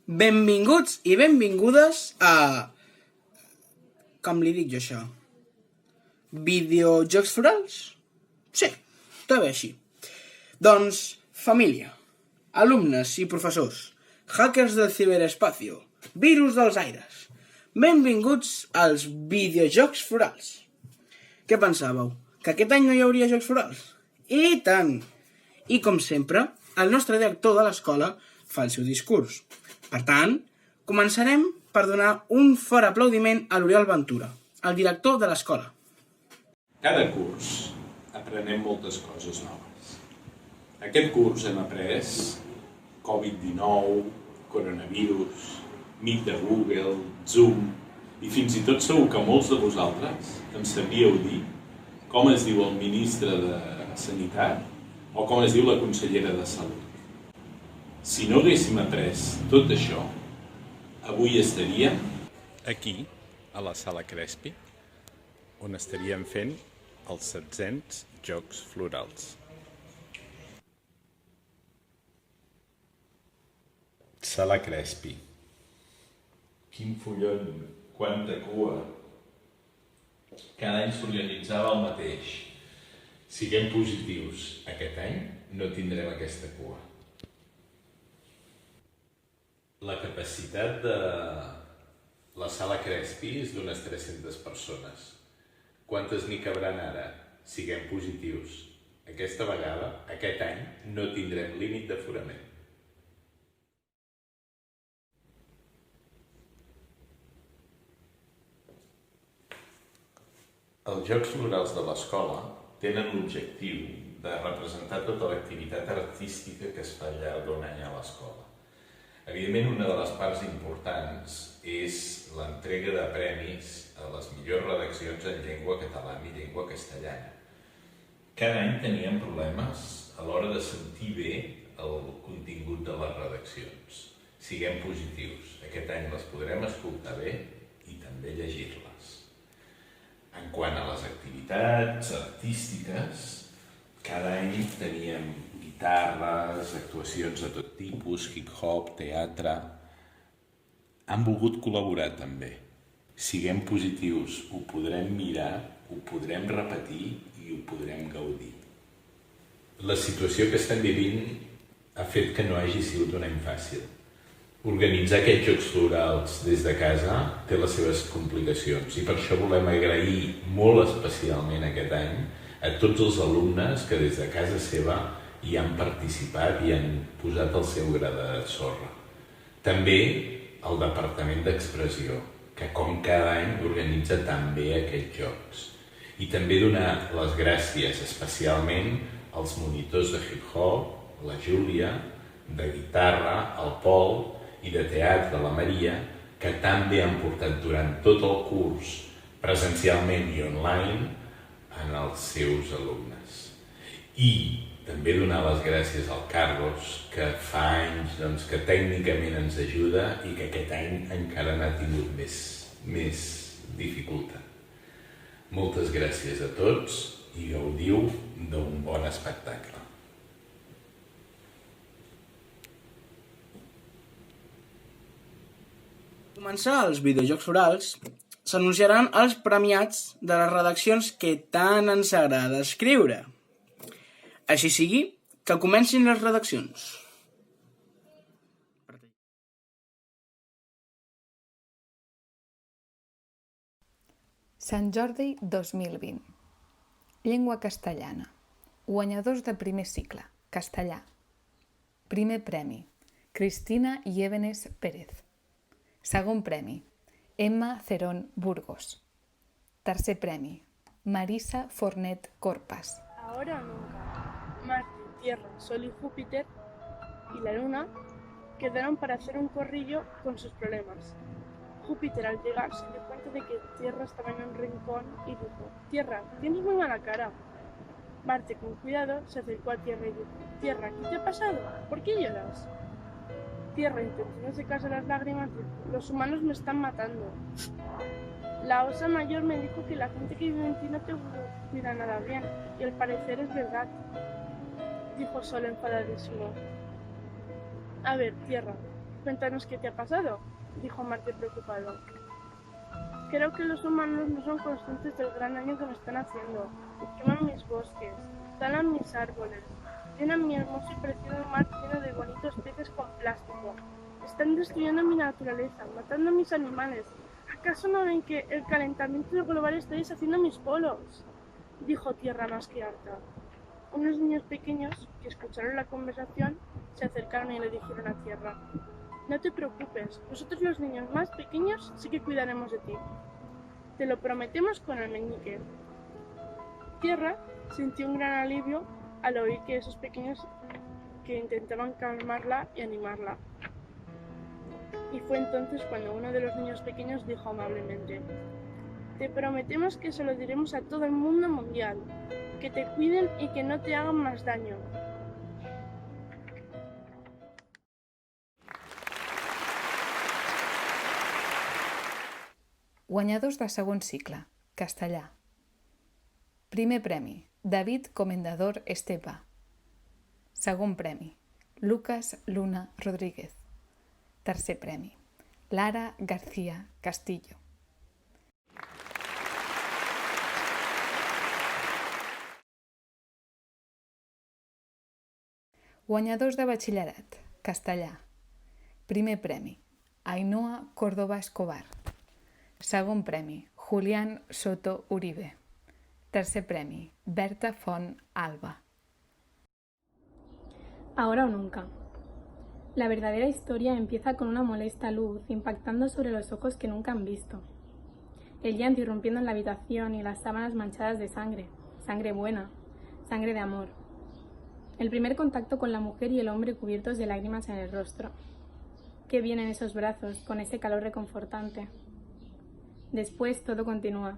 Benvinguts i benvingudes a... Com li dic jo això? Videojocs florals? Sí, està bé així. Doncs, família, alumnes i professors, hackers del ciberespacio, virus dels aires, benvinguts als videojocs florals. Què pensàveu? Que aquest any no hi hauria jocs florals? I tant! I com sempre, el nostre director de l'escola fa el seu discurs. Per tant, començarem per donar un fort aplaudiment a l'Oriol Ventura, el director de l'escola. Cada curs aprenem moltes coses noves. Aquest curs hem après Covid-19, coronavirus, Meet de Google, Zoom, i fins i tot segur que molts de vosaltres em sabríeu dir com es diu el ministre de Sanitat o com es diu la consellera de Salut. Si no haguéssim après tot això, avui estaríem aquí, a la Sala Crespi, on estaríem fent els 700 Jocs Florals. Sala Crespi. Quin follon, quanta cua. Cada any s'organitzava el mateix. Siguem positius, aquest any no tindrem aquesta cua. La capacitat de la Sala Crespi és d'unes 300 persones. Quantes n'hi cabran ara? Siguem positius. Aquesta vegada, aquest any, no tindrem límit d'aforament. Els Jocs Florals de l'escola tenen l'objectiu de representar tota l'activitat artística que es fa al llarg d'un any a l'escola. Evidentment, una de les parts importants és l'entrega de premis a les millors redaccions en llengua catalana i llengua castellana. Cada any teníem problemes a l'hora de sentir bé el contingut de les redaccions. Siguem positius. Aquest any les podrem escoltar bé i també llegir-les. En quant a les activitats artístiques, cada any teníem guitarres, actuacions de tot tipus, hip-hop, teatre. Han volgut col·laborar també. Siguem positius, ho podrem mirar, ho podrem repetir i ho podrem gaudir. La situació que estem vivint ha fet que no hagi sigut un any fàcil. Organitzar aquests Jocs Florals des de casa té les seves complicacions i per això volem agrair molt especialment aquest any a tots els alumnes que des de casa seva hi han participat i han posat el seu gra de sorra. També el Departament d'Expressió, que com cada any organitza també aquests jocs. I també donar les gràcies especialment als monitors de hip-hop, la Júlia, de guitarra, el Pol i de teatre, la Maria, que també han portat durant tot el curs, presencialment i online, en els seus alumnes. I també donar les gràcies al Carlos, que fa anys que tècnicament ens ajuda i que aquest any encara n'ha tingut més dificultat. Moltes gràcies a tots i gaudiu d'un bon espectacle. Començar els videojocs florals, s'anunciaran els premiats de les redaccions que tant ens agrada escriure. Així sigui, que comencin les redaccions. Sant Jordi 2020. Llengua castellana. Guanyadors de primer cicle, castellà. Primer premi, Cristina Llévenes Pérez. Segon premi, Emma Cerón Burgos. Tercer premi, Marisa Fornet Corpas. Ahora o nunca. Marte, Tierra, Sol y Júpiter y la Luna quedaron para hacer un corrillo con sus problemas. Júpiter al llegar se dio cuenta de que Tierra estaba en un rincón y dijo: Tierra, tienes muy mala cara. Marte con cuidado se acercó a Tierra y dijo: Tierra, ¿qué te ha pasado? ¿Por qué lloras? Tierra, intentando secarse las lágrimas, dijo: los humanos me están matando. La osa mayor me dijo que la gente que vive en ti no te cuida nada bien, y al parecer es verdad, dijo Sol enfadadísimo. A ver, Tierra, Cuéntanos qué te ha pasado, dijo Marte preocupado. Creo que los humanos no son conscientes del gran daño que me están haciendo. Queman mis bosques, talan mis árboles, llenan mi hermoso y precioso mar lleno de bonitos peces con plástico. Están destruyendo mi naturaleza, matando a mis animales. ¿Acaso no ven que el calentamiento global está deshaciendo mis polos? Dijo Tierra más que harta. Unos niños pequeños que escucharon la conversación se acercaron y le dijeron a Tierra: no te preocupes, nosotros los niños más pequeños sí que cuidaremos de ti. Te lo prometemos con el meñique. Tierra sintió un gran alivio al oír que esos pequeños que intentaban calmarla y animarla. Y fue entonces cuando uno de los niños pequeños dijo amablemente: te prometemos que se lo diremos a todo el mundo mundial, que te cuiden y que no te hagan más daño. Guanyadors de segon cicle, castellà. Primer premi, David Comendador Estepa. Segon premi, Lucas Luna Rodríguez. Tercer premi, Lara García Castillo. Guanyadors de batxillerat, castellà. Primer premi, Ainhoa Córdoba Escobar. Segon premi, Julián Soto Uribe. Tercer premi, Berta Font Alba. Ahora o nunca. La verdadera historia empieza con una molesta luz impactando sobre los ojos que nunca han visto. El llanto irrumpiendo en la habitación y las sábanas manchadas de sangre, sangre buena, sangre de amor. El primer contacto con la mujer y el hombre cubiertos de lágrimas en el rostro. Qué vienen esos brazos con ese calor reconfortante. Después todo continúa.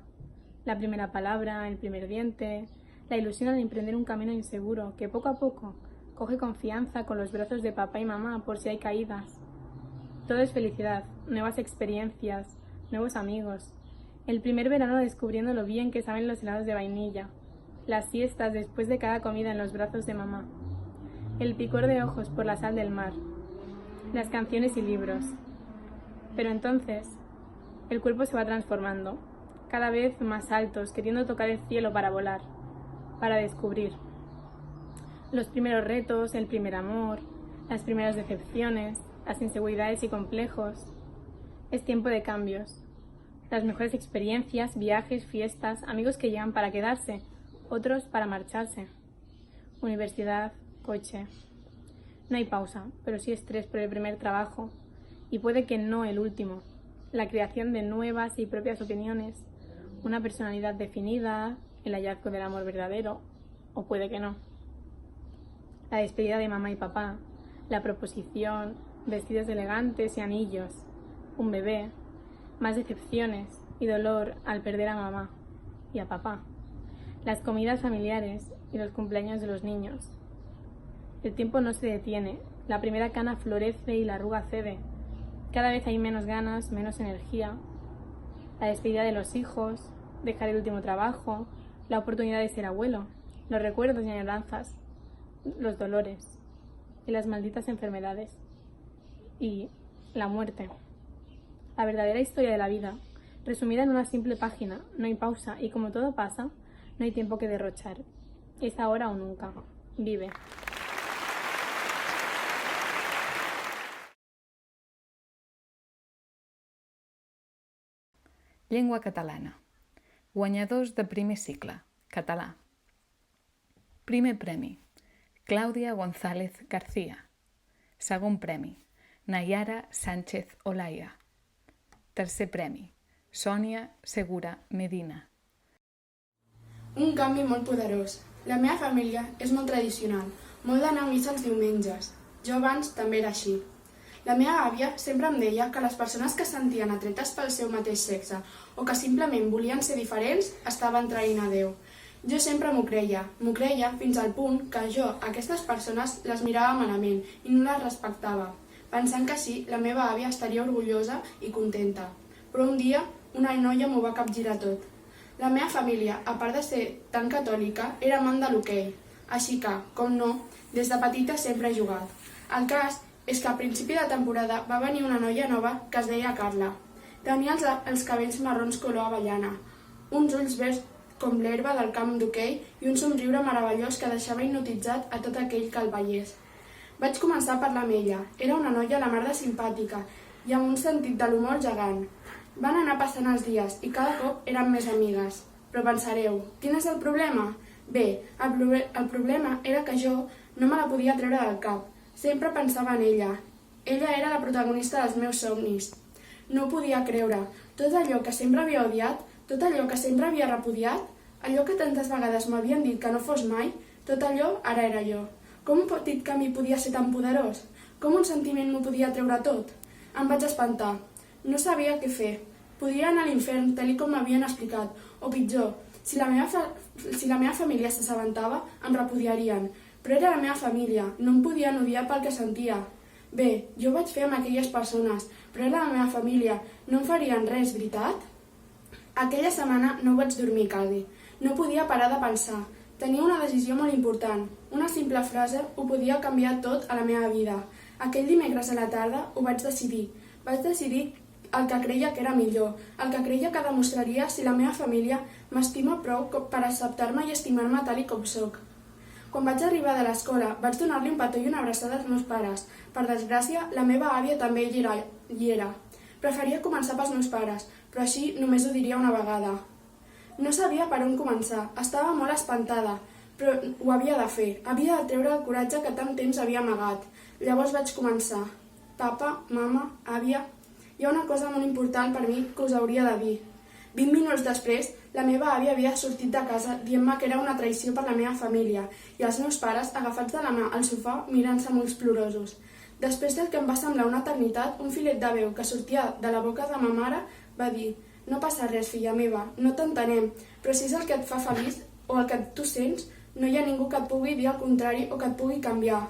La primera palabra, el primer diente, la ilusión al emprender un camino inseguro que poco a poco coge confianza con los brazos de papá y mamá por si hay caídas. Todo es felicidad, nuevas experiencias, nuevos amigos. El primer verano descubriendo lo bien que saben los helados de vainilla. Las siestas después de cada comida en los brazos de mamá. El picor de ojos por la sal del mar. Las canciones y libros. Pero entonces, el cuerpo se va transformando, cada vez más altos, queriendo tocar el cielo para volar, para descubrir. Los primeros retos, el primer amor, las primeras decepciones, las inseguridades y complejos. Es tiempo de cambios. Las mejores experiencias, viajes, fiestas, amigos que llegan para quedarse, otros para marcharse. Universidad, coche. No hay pausa, pero sí estrés por el primer trabajo, y puede que no el último. La creación de nuevas y propias opiniones, una personalidad definida, el hallazgo del amor verdadero, o puede que no. La despedida de mamá y papá, la proposición, vestidos elegantes y anillos, un bebé, más decepciones y dolor al perder a mamá y a papá, las comidas familiares y los cumpleaños de los niños. El tiempo no se detiene, la primera cana florece y la arruga cede. Cada vez hay menos ganas, menos energía. La despedida de los hijos, dejar el último trabajo, la oportunidad de ser abuelo, los recuerdos y añoranzas, los dolores y las malditas enfermedades y la muerte. La verdadera historia de la vida, resumida en una simple página, no hay pausa y como todo pasa, no hay tiempo que derrochar. Es ahora o nunca. Vive. Llengua catalana. Guanyadors de primer cicle, català. Primer premi, Clàudia González García. Segon premi, Nayara Sánchez Olaya. Tercer premi, Sònia Segura Medina. Un canvi molt poderós. La meva família és molt tradicional, molt d'anar a missa els diumenges. Jo abans també era així. La meva àvia sempre em deia que les persones que es sentien atretes pel seu mateix sexe o que simplement volien ser diferents estaven traint a Déu. Jo sempre m'ho creia fins al punt que jo a aquestes persones les mirava malament i no les respectava, pensant que així la meva àvia estaria orgullosa i contenta. Però un dia una noia m'ho va capgirar tot. La meva família, a part de ser tan catòlica, era amant de l'hoquei, així que, com no, des de petita sempre he jugat. El cas és que a principi de temporada va venir una noia nova que es deia Carla. Tenia els cabells marrons color avellana, uns ulls verds com l'herba del camp d'hoquei i un somriure meravellós que deixava hipnotitzat a tot aquell que el veiés. Vaig començar a parlar amb ella. Era una noia a la mar de simpàtica i amb un sentit de l'humor gegant. Van anar passant els dies i cada cop eren més amigues. Però pensareu, quin és el problema? Bé, el problema era que jo no me la podia treure del cap. Sempre pensava en ella. Ella era la protagonista dels meus somnis. No ho podia creure. Tot allò que sempre havia odiat, tot allò que sempre havia repudiat, allò que tantes vegades m'havien dit que no fos mai, tot allò ara era jo. Com un petit canvi podia ser tan poderós? Com un sentiment m'ho podia treure tot? Em vaig espantar. No sabia què fer. Podia anar a l'infern, tal com m'havien explicat. O pitjor, si la meva família s'assabentava, em repudiarien. Però era la meva família, no em podien odiar pel que sentia. Bé, jo ho vaig fer amb aquelles persones, però era la meva família. No em farien res, veritat? Aquella setmana no vaig dormir quasi. No podia parar de pensar. Tenia una decisió molt important. Una simple frase ho podia canviar tot a la meva vida. Aquell dimecres a la tarda ho vaig decidir. Vaig decidir el que creia que era millor, el que creia que demostraria si la meva família m'estima prou per acceptar-me i estimar-me tal com sóc. Quan vaig arribar de l'escola, vaig donar-li un petó i una abraçada als meus pares. Per desgràcia, la meva àvia també hi era. Preferia començar pels meus pares, però així només ho diria una vegada. No sabia per on començar, estava molt espantada, però ho havia de fer. Havia de treure el coratge que tant temps havia amagat. Llavors vaig començar. Papa, mama, àvia... Hi ha una cosa molt important per mi que us hauria de dir. 20 minuts després, la meva àvia havia sortit de casa dient-me que era una traïció per la meva família i els meus pares agafats de la mà al sofà mirant-se molt plorosos. Després del que em va semblar una eternitat, un filet de veu que sortia de la boca de ma mare va dir: «No passa res, filla meva, no t'entenem, però si és el que et fa feliç o el que tu sents, no hi ha ningú que et pugui dir el contrari o que et pugui canviar».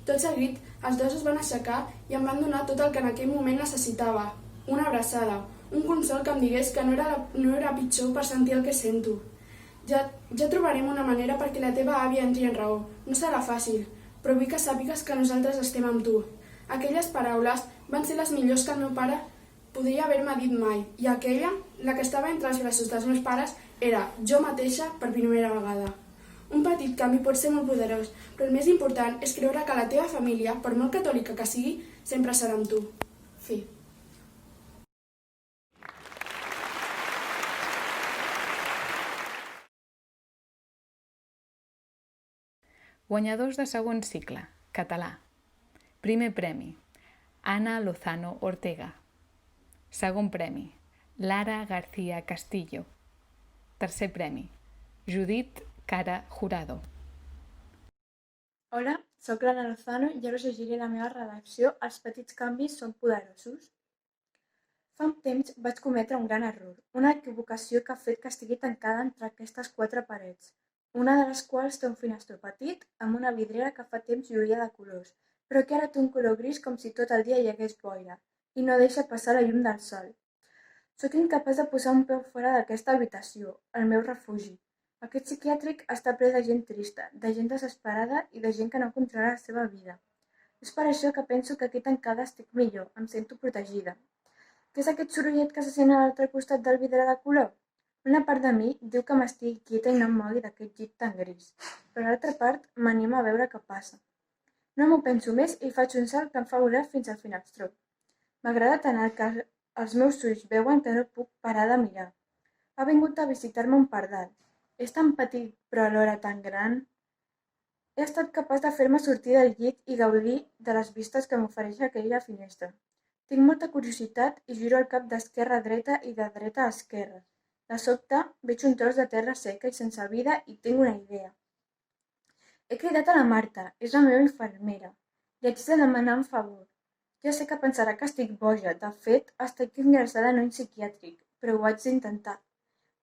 Tot seguit, els dos es van aixecar i em van donar tot el que en aquell moment necessitava. Una abraçada, un consol que em digués que no era pitjor per sentir el que sento. Ja trobarem una manera perquè la teva àvia entri en raó. No serà fàcil, però vull que sàpigues que nosaltres estem amb tu. Aquelles paraules van ser les millors que el meu pare podria haver-me dit mai, i aquella, la que estava entre els braços dels meus pares, era jo mateixa per primera vegada. Un petit canvi pot ser molt poderós, però el més important és creure que la teva família, per molt catòlica que sigui, sempre serà amb tu. Fi. Guanyadors de segon cicle, català. Primer premi, Ana Lozano Ortega. Segon premi, Lara García Castillo. Tercer premi, Judit Cara Jurado. Hola, sóc l'Anna Lozano i ara us llegiré la meva redacció Els petits canvis són poderosos. Fa un temps vaig cometre un gran error, una equivocació que ha fet que estigui tancada entre aquestes 4 parets, una de les quals té un finestró petit amb una vidriera que fa temps lluïa de colors, però que ara té un color gris com si tot el dia hi hagués boira i no deixa passar la llum del sol. Sóc incapaç de posar un peu fora d'aquesta habitació, el meu refugi. Aquest psiquiàtric està ple de gent trista, de gent desesperada i de gent que no controla la seva vida. És per això que penso que aquí tancada estic millor, em sento protegida. Què és aquest sorollet que se sent a l'altre costat del vidre de color? Una part de mi diu que m'estigui quieta i no em mogui d'aquest llit tan gris, però l'altra part m'anima a veure què passa. No m'ho penso més i faig un salt que em fa volar fins al finestró. M'agrada tant que els meus ulls veuen que no puc parar de mirar. Ha vingut a visitar-me un pardal. És tan petit, però alhora tan gran. He estat capaç de fer-me sortir del llit i gaudir de les vistes que m'ofereix aquella finestra. Tinc molta curiositat i giro el cap d'esquerra a dreta i de dreta a esquerra. De sobte, veig un tros de terra seca i sense vida i tinc una idea. He cridat a la Marta, és la meva infermera. Li haig de demanar un favor. Ja sé que pensarà que estic boja, de fet, estic ingressada en un psiquiàtric, però ho haig d'intentar.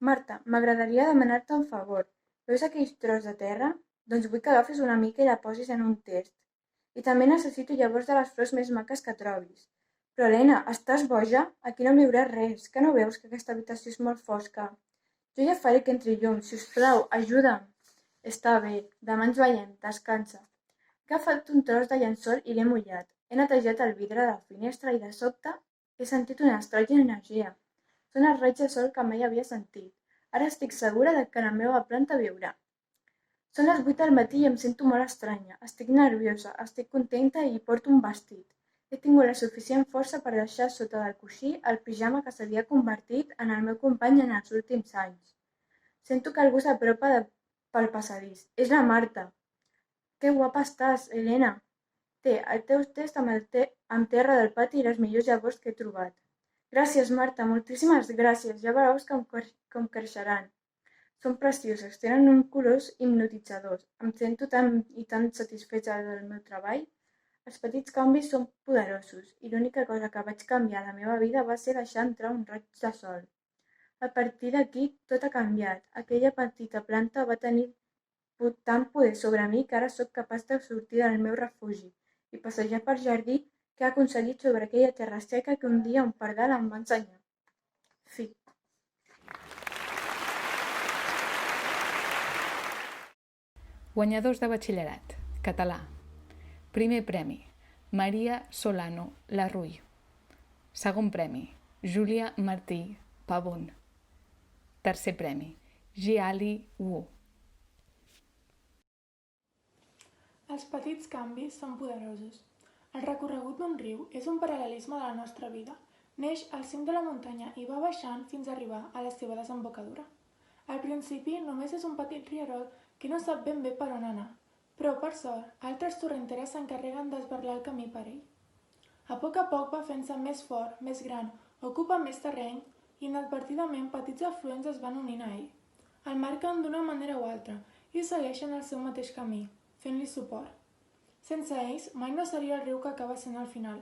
Marta, m'agradaria demanar-te un favor. Veus aquell tros de terra? Doncs vull que agafis una mica i la posis en un test. I també necessito llavors de les flors més maques que trobis. Però, Helena, estàs boja? Aquí no viuràs res. Que no veus que aquesta habitació és molt fosca? Jo ja faré que entri llum. Sisplau, ajuda'm. Està bé. Demà ens veiem. Descansa. He agafat un tros de llençol i l'he mullat. He netejat el vidre de la finestra i de sobte he sentit una estranya energia. Són els raigs de sol que mai havia sentit. Ara estic segura de que a la meva planta viurà. Són les 8 del matí i em sento molt estranya. Estic nerviosa, estic contenta i porto un vestit. He tingut la suficient força per deixar sota del coixí el pijama que s'havia convertit en el meu company en els últims anys. Sento que algú s'apropa pel passadís. És la Marta. Que guapa estàs, Helena. Té el teu test amb terra del pati i les millors llavors que he trobat. Gràcies, Marta, moltíssimes gràcies. Ja veuràs com creixeran. Són precioses, tenen uns colors hipnotitzadors. Em sento tan satisfeta del meu treball. Els petits canvis són poderosos i l'única cosa que vaig canviar a la meva vida va ser deixar entrar un raig de sol. A partir d'aquí tot ha canviat. Aquella petita planta va tenir tant poder sobre mi que ara sóc capaç de sortir del meu refugi i passejar pel jardí que he aconseguit sobre aquella terra seca que un dia un pardal em va ensenyar. Fi. Guanyadors de batxillerat. Català. Primer premi. Maria Solano Larruy. Segon premi. Júlia Martí Pavón. Tercer premi. Jiali Wu. Els petits canvis són poderosos. El recorregut d'un riu és un paral·lelisme de la nostra vida. Neix al cim de la muntanya i va baixant fins a arribar a la seva desembocadura. Al principi només és un petit rierol que no sap ben bé per on anar, però per sort, altres torrenteres s'encarreguen d'esberlar el camí per ell. A poc va fent-se més fort, més gran, ocupa més terreny i inadvertidament petits afluents es van unint a ell. El marquen d'una manera o altra i segueixen el seu mateix camí, fent-li suport. Sense ells, mai no seria el riu que acaba sent al final.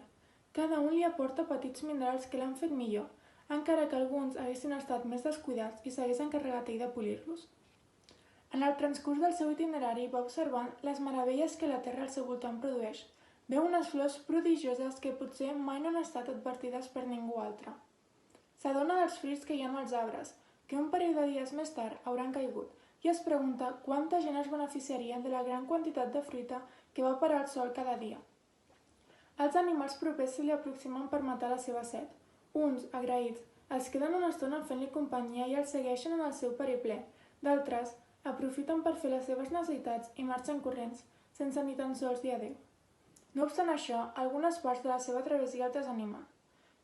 Cada un li aporta petits minerals que l'han fet millor, encara que alguns haguessin estat més descuidats i s'hagués encarregat ell de polir-los. En el transcurs del seu itinerari va observant les meravelles que la terra al seu voltant produeix. Veu unes flors prodigioses que potser mai no han estat advertides per ningú altre. S'adona dels fruits que hi ha als arbres, que un parell de dies més tard hauran caigut, i es pregunta quanta gent es beneficiaria de la gran quantitat de fruita que va parar al sol cada dia. Els animals propers se li aproximen per matar la seva set. Uns, agraïts, es queden una estona fent-li companyia i el segueixen en el seu periple. D'altres, aprofiten per fer les seves necessitats i marxen corrents, sense ni tan sols dir adéu. No obstant això, algunes parts de la seva travessia el desanimen.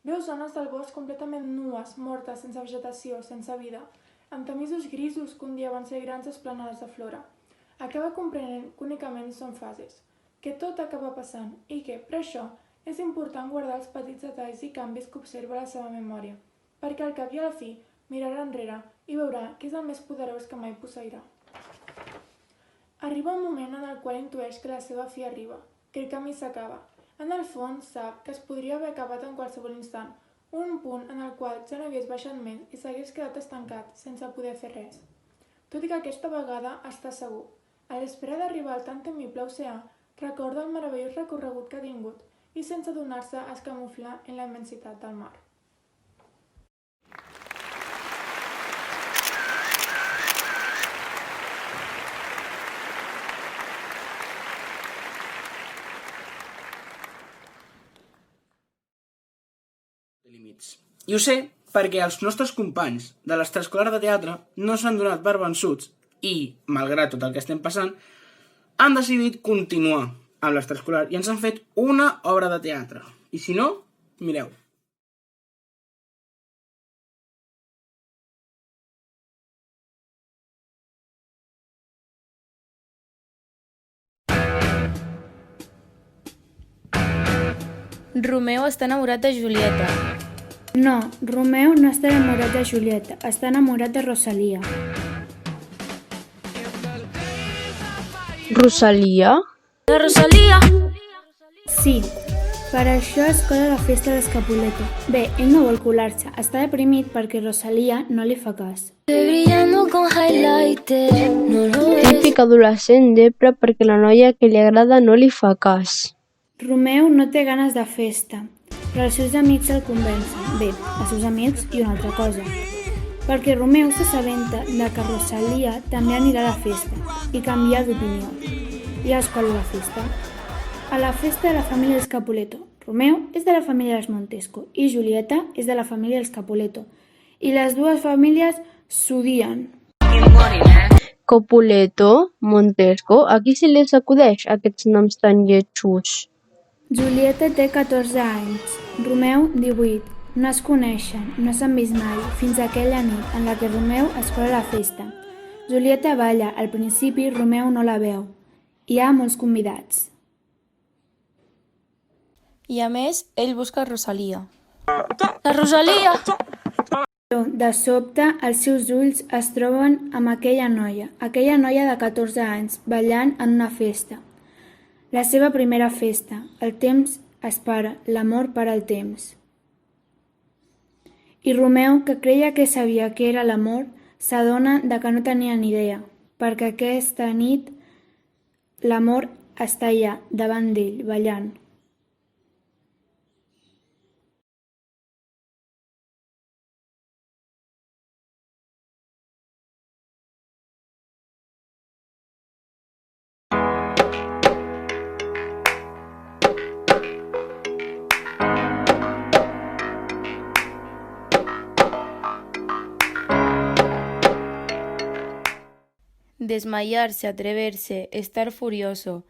Veu zones del bosc completament nues, mortes, sense vegetació, sense vida, amb tamisos grisos que un dia van ser grans esplanades de flora. Acaba comprenent que únicament són fases, que tot acaba passant i que, per això, és important guardar els petits detalls i canvis que observa a la seva memòria, perquè al cap i a la fi mirarà enrere i veurà que és el més poderós que mai posseirà. Arriba un moment en el qual intueix que la seva fi arriba, que el camí s'acaba. En el fons sap que es podria haver acabat en qualsevol instant, un punt en el qual ja no hagués baixat més i s'hagués quedat estancat sense poder fer res. Tot i que aquesta vegada està segur. A l'espera d'arribar al tan temible oceà, recorda el meravellós recorregut que ha tingut i sense adonar-se es camufla en la immensitat del mar. I ho sé perquè els nostres companys de l'extraescolar de teatre no s'han donat per vençuts i, malgrat tot el que estem passant, han decidit continuar amb l'extraescolar i ens han fet una obra de teatre. I si no, mireu. Romeo està enamorat de Julieta. No, Romeo no està enamorat de Julieta, està enamorat de Rosalia. Rosalia? De Rosalia? Sí, per això escola la festa d'Escapuleto. Bé, ell no vol colar-se, està deprimit perquè Rosalia no li fa cas. Típic adolescent depre perquè la noia que li agrada no li fa cas. Romeo no té ganes de festa, però els seus amics el convencen. Bé, els seus amics i una altra cosa. Perquè Romeo s'assabenta de que Rosalia també anirà a la festa i canvia d'opinió. I escola la festa. a la festa de la família dels Capuleto. Romeo és de la família dels Montesco i Julieta és de la família dels Capuleto. I les dues famílies s'odien. Capuleto, Montesco, a qui se li acudeix aquests noms tan lletjos? Julieta té 14 anys, Romeu 18. No es coneixen, no s'han vist mai, fins aquella nit en la que Romeu es cola a la festa. Julieta balla, al principi Romeu no la veu. Hi ha molts convidats. I a més, ell busca Rosalia. La Rosalia! Però, de sobte, els seus ulls es troben amb aquella noia de 14 anys, ballant en una festa. La seva primera festa. El temps es para, l'amor para el temps. I Romeu, que creia que sabia què era l'amor, s'adona de que no tenia ni idea, perquè aquesta nit l'amor està allà, davant d'ell, ballant. Desmayarse, atreverse, estar furioso,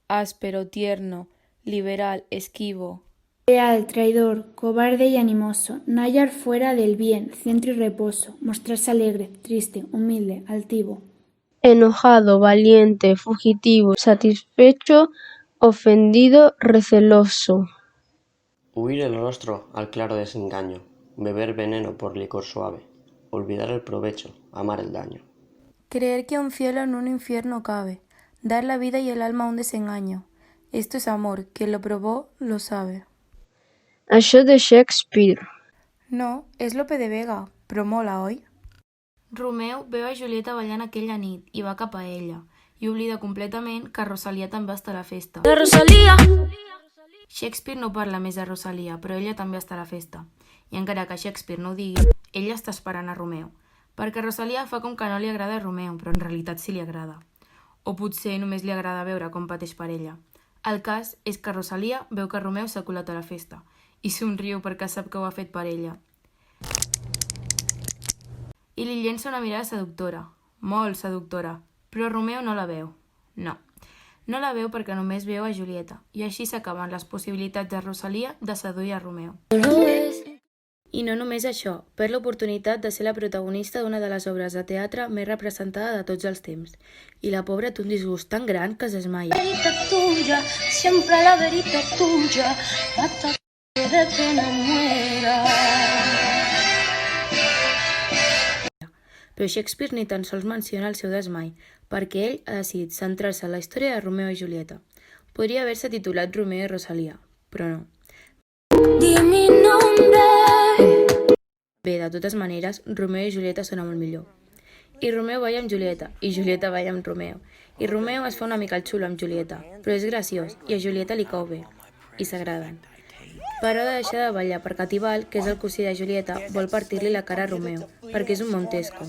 áspero, tierno, liberal, esquivo. Leal, traidor, cobarde y animoso, no hallar fuera del bien, centro y reposo, mostrarse alegre, triste, humilde, altivo. Enojado, valiente, fugitivo, satisfecho, ofendido, receloso. Huir el rostro al claro desengaño, beber veneno por licor suave, olvidar el provecho, amar el daño. Creer que un cielo en un infierno cabe, dar la vida y el alma a un desengaño. Esto es amor, quien lo probó lo sabe. Això de Shakespeare. No, és Lope de Vega, però mola, oi? Romeu veu a Julieta ballant aquella nit i va cap a ella, i oblida completament que Rosalia també està a la festa. La Rosalia! Shakespeare no parla més de Rosalia, però ella també està a la festa. I encara que Shakespeare no ho digui, ella està esperant a Romeu, perquè Rosalia fa com que no li agrada a Romeu, però en realitat sí li agrada. O potser només li agrada veure com pateix per ella. El cas és que Rosalia veu que Romeu s'ha colat a la festa i somriu perquè sap que ho ha fet per ella. I li llença una mirada seductora, molt seductora, però Romeu no la veu. No la veu perquè només veu a Julieta, i així s'acaben les possibilitats de Rosalia de seduir a Romeu. I no només això, perd l'oportunitat de ser la protagonista d'una de les obres de teatre més representada de tots els temps. I la pobra té un disgust tan gran que es desmaia. La veritat tuya, sempre la veritat tuya, mata de pena muera. Però Shakespeare ni tan sols menciona el seu desmai, perquè ell ha decidit centrar-se en la història de Romeo i Julieta. Podria haver-se titulat Romeo i Rosalia, però no. Di mi nombre. Bé, de totes maneres, Romeo i Julieta sona molt millor. I Romeo balla amb Julieta, i Julieta balla amb Romeo. I Romeo es fa una mica el xulo amb Julieta, però és graciós, i a Julieta li cau bé, i s'agraden. Però ha de deixar de ballar perquè Tibal, que és el cosí de Julieta, vol partir-li la cara a Romeo, perquè és un Montesco.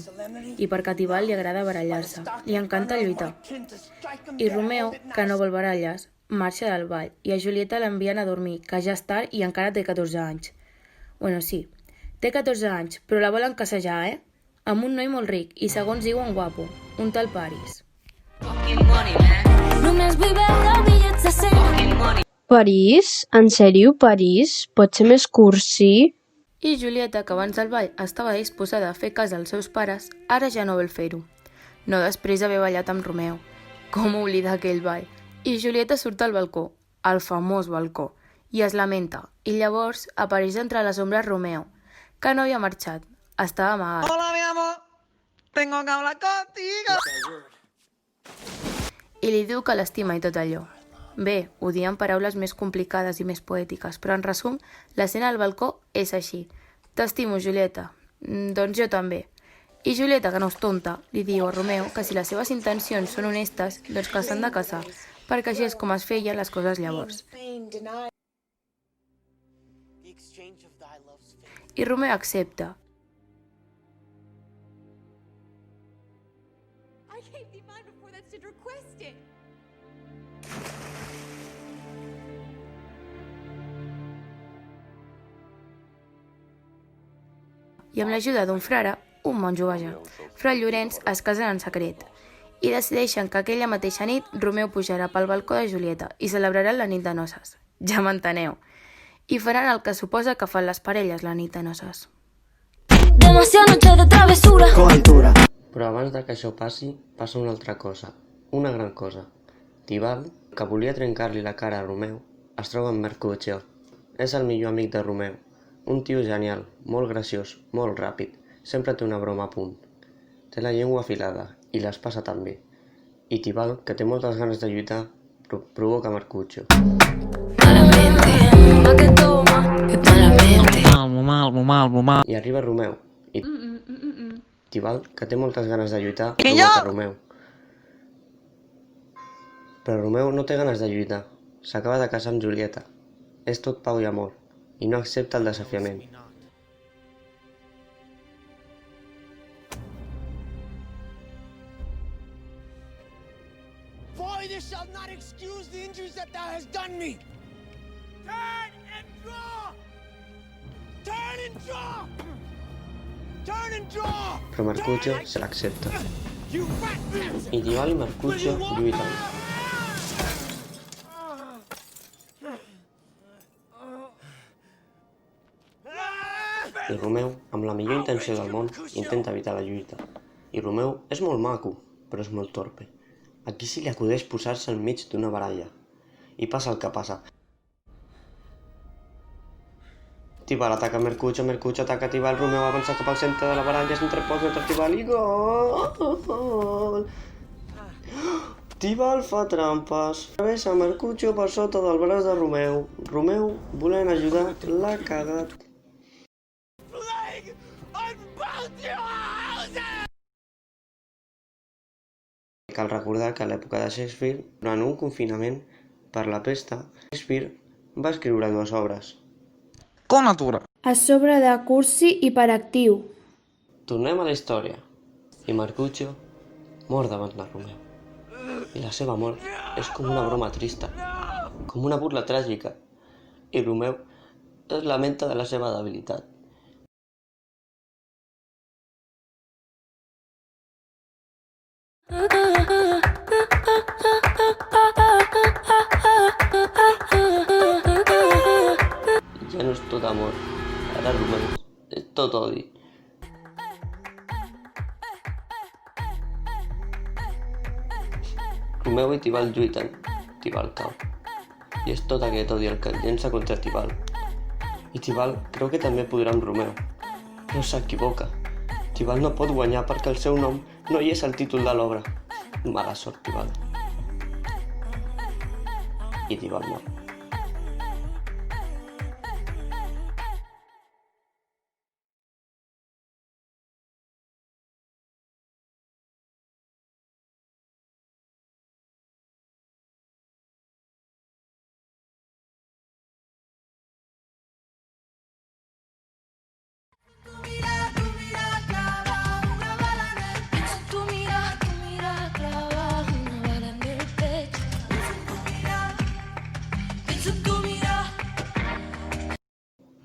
I perquè a Tibal li agrada barallar-se, li encanta lluitar. I Romeo, que no vol baralles, marxa del ball, i a Julieta l'envien a dormir, que ja és tard i encara té 14 anys. Bueno, sí, té 14 anys, però la volen casar, Amb un noi molt ric i, segons diuen, guapo, un tal Paris. París? En sèrio, París? Pot ser més cursi? I Julieta, que abans del ball estava disposada a fer cas als seus pares, ara ja no vol fer-ho. No després d'haver ballat amb Romeo. Com oblidar aquell ball? I Julieta surt al balcó, al famós balcó, i es lamenta, i llavors apareix entre les ombres Romeo, que no havia marxat, estava amagat. Hola, mi amor, tengo que hablar contigo. I li diu que l'estima i tot allò. Bé, ho diuen paraules més complicades i més poètiques, però en resum, l'escena al balcó és així. T'estimo, Julieta. Doncs jo també. I Julieta, que no és tonta, li diu a Romeo que si les seves intencions són honestes, doncs que s'han de casar, perquè així és com es feien les coses llavors. I Romeo accepta. i amb l'ajuda d'un frare, un monjo vaja, Fra Llorenç, es casen en secret i decideixen que aquella mateixa nit Romeu pujarà pel balcó de Julieta i celebraran la nit de noces. Ja m'enteneu. I faran el que suposa que fan les parelles la nit de noces. Però abans de que això passi, passa una altra cosa, una gran cosa. Tibalt, que volia trencar-li la cara a Romeu, es troba amb Mercutio. És el millor amic de Romeu, un tio genial, molt graciós, molt ràpid, sempre té una broma a punt. Té la llengua afilada i l'espasa també. I Tibalt, que té moltes ganes de lluitar, provoca Mercutio. I arriba Romeu, i Tibalt, que té moltes ganes de lluitar, provoca Romeu. Però Romeu no té ganes de lluitar, s'acaba de casar amb Julieta. És tot pau i amor, i no accepta el desafiament. Boy, this shall not excuse the injuries that thou hast done me! Turn and draw! Turn and draw! Turn and draw! Però Mercutio se l'accepta. I Tibalt i Mercutio lluiten. I Romeu, amb la millor intenció del món, intenta evitar la lluita. I Romeu és molt maco, però és molt torpe. Aquí sí li acudeix posar-se enmig d'una baralla. I passa el que passa. Tibalt ataca Mercutio, Mercutio ataca Tibalt, Romeu avança cap al centre de la baralla, s'entreposa entre Tibalt i gol! Tibalt fa trampes. Travessa Mercutio per sota del braç de Romeu. Romeu, volent ajudar, l'ha cagat. Cal recordar que a l'època de Shakespeare, durant un confinament per la pesta, Shakespeare va escriure 2 obres. Con natura. A sobre de cursi hiperactiu. Tornem a la història. I Mercutio mor davant de Romeu. I la seva mort és com una broma trista, com una burla tràgica. I Romeu es lamenta de la seva debilitat. Ja no és tot amor, ara Romeu és tot odi. Romeu i Tibalt lluiten, Tibalt cau. I és tot aquest odi el que el llença contra Tibalt. I Tibalt creu que també podrà amb Romeu, però s'equivoca. Tibalt no pot guanyar perquè el seu nom no hi és al títol de l'obra. Mala sort, Tibalt. I Tibalt mor.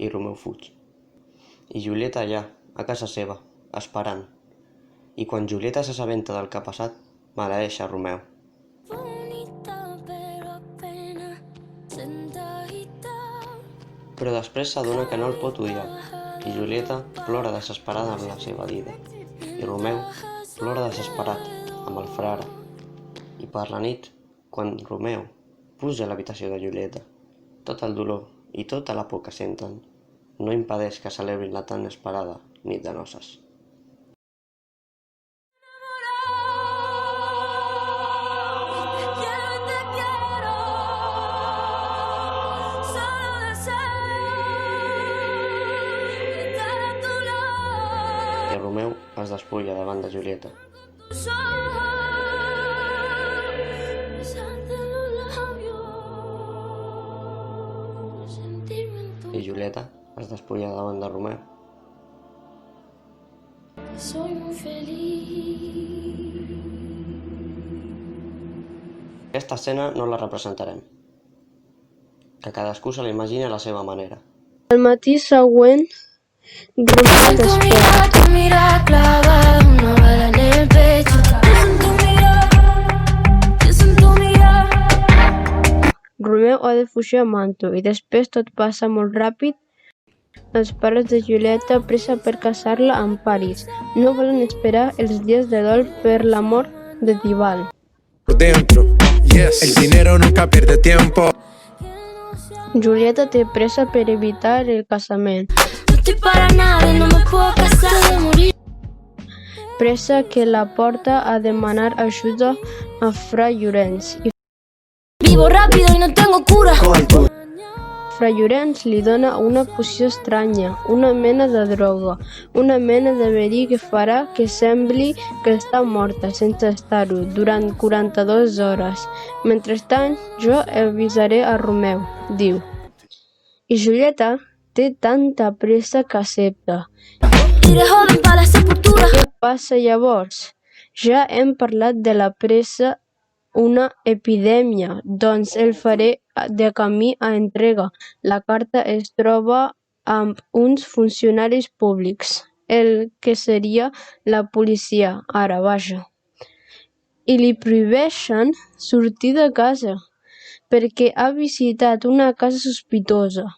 I Romeu fuig. I Julieta allà, a casa seva, esperant. I quan Julieta s'assabenta del que ha passat, maleeix a Romeu. Però després s'adona que no el pot odiar, i Julieta plora desesperada amb la seva vida. I Romeu plora desesperat amb el frare. I per la nit, quan Romeu puja a l'habitació de Julieta, tot el dolor i tota la por que senten no impedeix que celebrin la tan esperada nit de noces. I Romeu es despulla davant de Julieta. I Julieta es despulla davant de Romeu. Aquesta escena no la representarem. Que cadascú se la imagini a la seva manera. Al matí següent, Romeo despierta. Tu mirada clavada, una bala en el pecho. Pienso en tu mirada. Romeo ha de fugir a Manto i després tot passa molt ràpid. Els pares de Julieta, pressa per casar-la amb Paris, no volen esperar els dies de dol per la mort de Tibal. Dentro, yes. El dinero nunca pierde tiempo. Julieta té pressa per evitar el casament. No estoy para nada, no me puedo casar de morir. Pressa que la porta a demanar ajuda a Fra Llorenç. Vivo rápido y no tengo cura. Fra Llorenç li dona una poció estranya, una mena de droga, una mena de verí que farà que sembli que està morta sense estar-ho durant 42 hores. Mentrestant, jo avisaré a Romeu, diu. I Julieta té tanta pressa que accepta. Què passa llavors? Ja hem parlat de la pressa, una epidèmia, doncs el faré de camí a entrega. La carta es troba amb uns funcionaris públics, el que seria la policia, ara vaja. I li prohibeixen sortir de casa, perquè ha visitat una casa sospitosa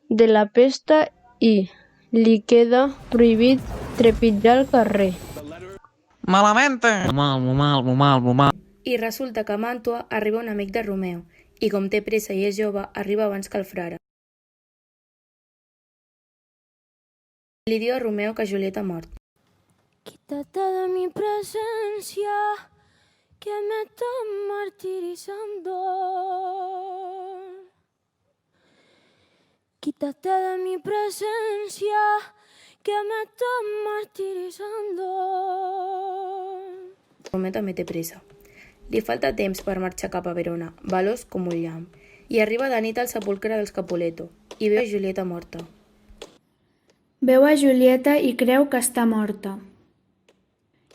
de la pesta i li queda prohibit trepitjar el carrer. Malamente! Mal. I resulta que a Màntua arriba un amic de Romeu, i com té pressa i és jove, arriba abans que el frare. Li diu a Romeu que Julieta ha mort. Quítate de mi presencia, que me estás martirizando. Quítate de mi presencia, que me estás martirizando. Romeu també té pressa. Li falta temps per marxar cap a Verona, veloç com un llamp, i arriba de nit al sepulcre dels Capuleto, i veu a Julieta morta. Veu a Julieta i creu que està morta.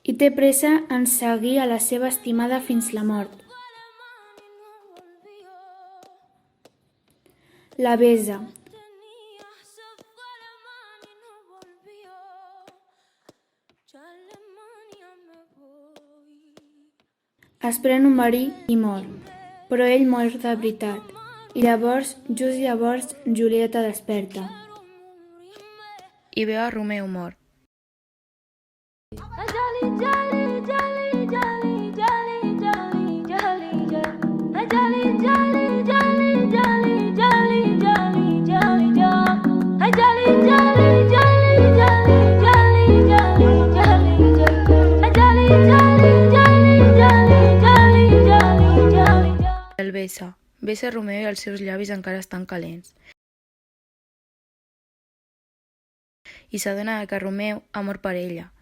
I té pressa en seguir a la seva estimada fins la mort. La besa. Es pren un verí i mor, però ell mor de veritat. I llavors, just llavors, Julieta desperta. I veu a Romeu mort. El besa. Besa a Romeu i els seus llavis encara estan calents. I s'adona que Romeu ha mort per ella.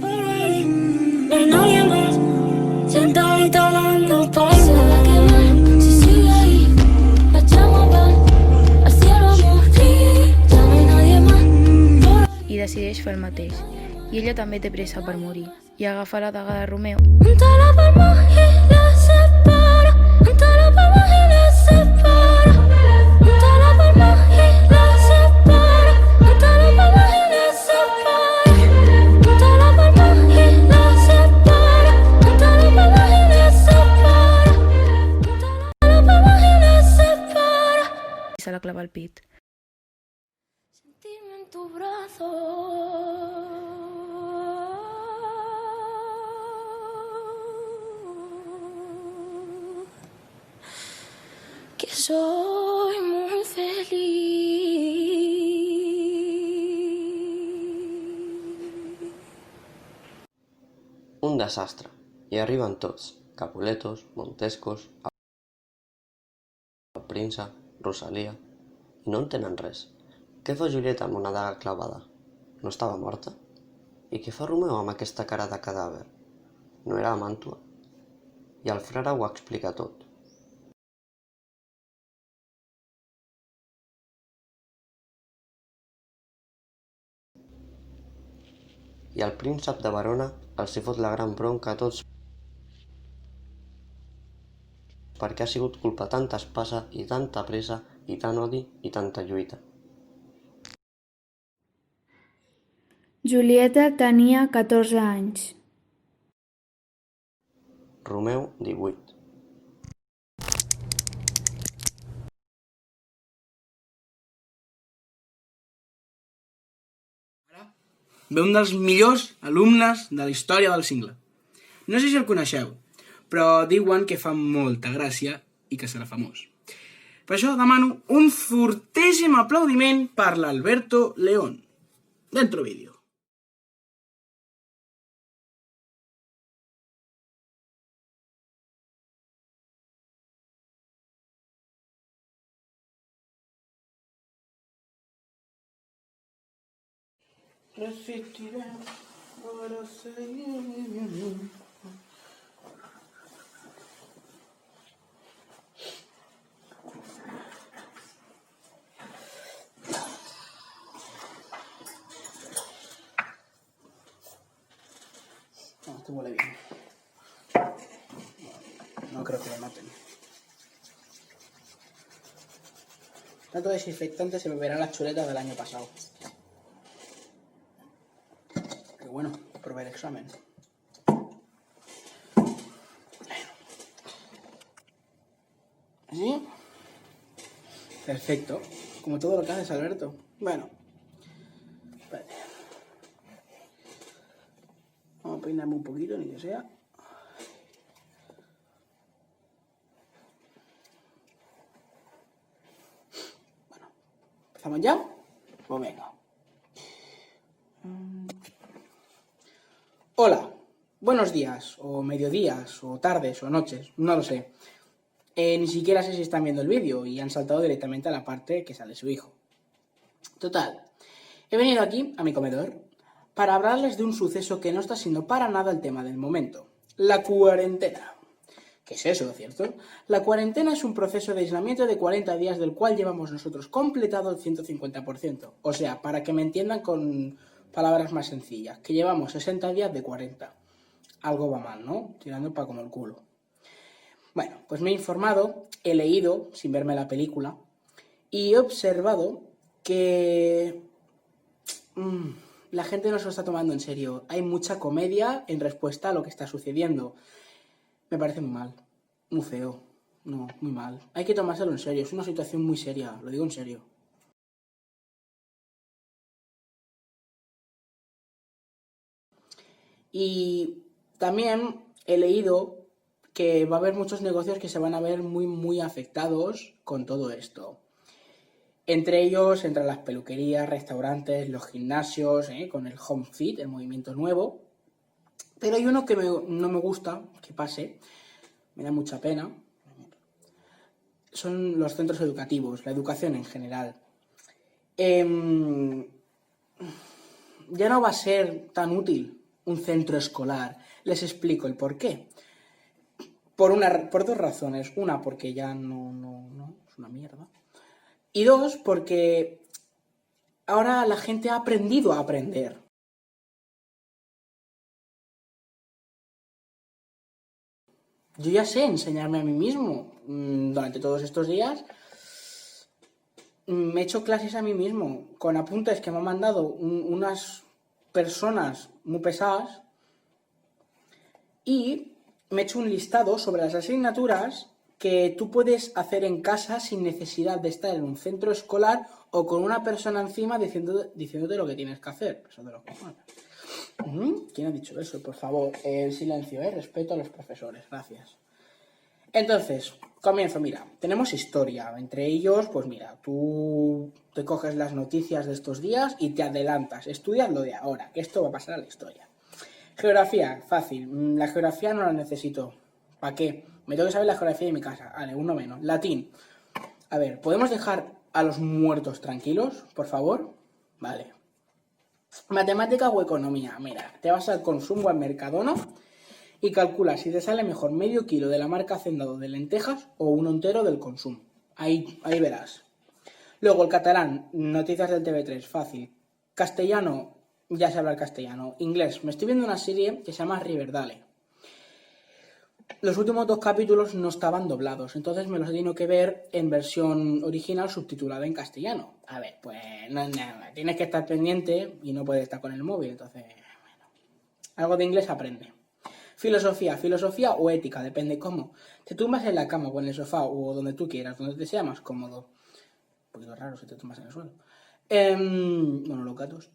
No hay nadie más, sentadita dando pasos. Se va a quemar, si sigue ahí, la echamos a ver, al cielo a morir. Ya no hay nadie más. I decideix fer el mateix. I ella també té pressa per morir. I agafa la daga de Romeu. Junta la palma y la separa. Junta la palma y la separa. Junta la palma y la separa. Junta la palma y la separa. Junta la palma y la separa. Junta la palma y la separa. Junta la palma y la separa. I se la clava al pit. Sentirme en tu brazo. Que soy muy feliz. Un desastre. Hi arriben tots. Capuletos, Montescos, el príncep, Rosalia... I no entenen res. Què fa Julieta amb una daga clavada? No estava morta? I què fa Romeu amb aquesta cara de cadàver? No era a Màntua? I el frare ho explica tot. I el príncep de Verona els hi fot la gran bronca a tots perquè ha sigut culpa tanta espasa i tanta pressa i tant odi i tanta lluita. Julieta tenia 14 anys. Romeu, 18. Ve un dels millors alumnes de la història del cingle. No sé si el coneixeu, però diuen que fa molta gràcia i que serà famós. Per això demano un fortíssim aplaudiment per l'Alberto León. Dentro vídeo. Resistiré para seguir. No, esto huele bien. No creo que lo noten. Tanto desinfectante se me verán las chuletas del año pasado. Pero bueno, probé el examen. ¿Sí? Perfecto. Como todo lo que haces, Alberto. Bueno. Espérate. Vamos a peinarme un poquito, ni que sea. Bueno. ¿Empezamos ya? Pues venga. Hola. Buenos días, o mediodías, o tardes, o noches. No lo sé. Ni siquiera sé si están viendo el vídeo y han saltado directamente a la parte que sale su hijo. Total, he venido aquí, a mi comedor, para hablarles de un suceso que no está siendo para nada el tema del momento. La cuarentena. ¿Qué es eso, cierto? La cuarentena es un proceso de aislamiento de 40 días del cual llevamos nosotros completado el 150%. O sea, para que me entiendan con palabras más sencillas, que llevamos 60 días de 40. Algo va mal, ¿no? Tirando para como el culo. Bueno, pues me he informado, he leído, sin verme la película, y he observado que la gente no se lo está tomando en serio. Hay mucha comedia en respuesta a lo que está sucediendo. Me parece muy mal, muy feo, no, muy mal. Hay que tomárselo en serio, es una situación muy seria, lo digo en serio. Y también he leído que va a haber muchos negocios que se van a ver muy afectados con todo esto. Entre ellos, entran las peluquerías, restaurantes, los gimnasios, con el home fit, el movimiento nuevo. Pero hay uno que no me gusta que pase, me da mucha pena. Son los centros educativos, la educación en general. Ya no va a ser tan útil un centro escolar. Les explico el por qué. Por dos razones. Una, porque ya no, es una mierda. Y dos, porque ahora la gente ha aprendido a aprender. Yo ya sé enseñarme a mí mismo. Durante todos estos días me he hecho clases a mí mismo, con apuntes que me han mandado unas personas muy pesadas, y me he hecho un listado sobre las asignaturas que tú puedes hacer en casa sin necesidad de estar en un centro escolar o con una persona encima diciéndote lo que tienes que hacer. Eso de los cojones. ¿Quién ha dicho eso? Por favor, el silencio, respeto a los profesores, gracias. Entonces, comienzo, mira, tenemos historia, entre ellos, pues mira, tú te coges las noticias de estos días y te adelantas, estudias lo de ahora, que esto va a pasar a la historia. Geografía, fácil, la geografía no la necesito, ¿para qué? Me tengo que saber la geografía de mi casa, vale, uno menos. Latín, a ver, ¿podemos dejar a los muertos tranquilos, por favor? Vale. Matemática o economía, mira, te vas al Consumo, al Mercadona, y calculas si te sale mejor medio kilo de la marca Hacendado de lentejas o uno entero del Consumo. Ahí verás. Luego el catalán, noticias del TV3, fácil. Castellano, ya sé hablar castellano. Inglés, me estoy viendo una serie que se llama Riverdale. los últimos 2 capítulos no estaban doblados, entonces me los he tenido que ver en versión original subtitulada en castellano. A ver, pues no es nada, tienes que estar pendiente y no puedes estar con el móvil, entonces, bueno, algo de inglés aprende. Filosofía o ética, depende cómo. Te tumbas en la cama o en el sofá o donde tú quieras, donde te sea más cómodo. Un poquito raro si te tumbas en el suelo. Bueno, los gatos.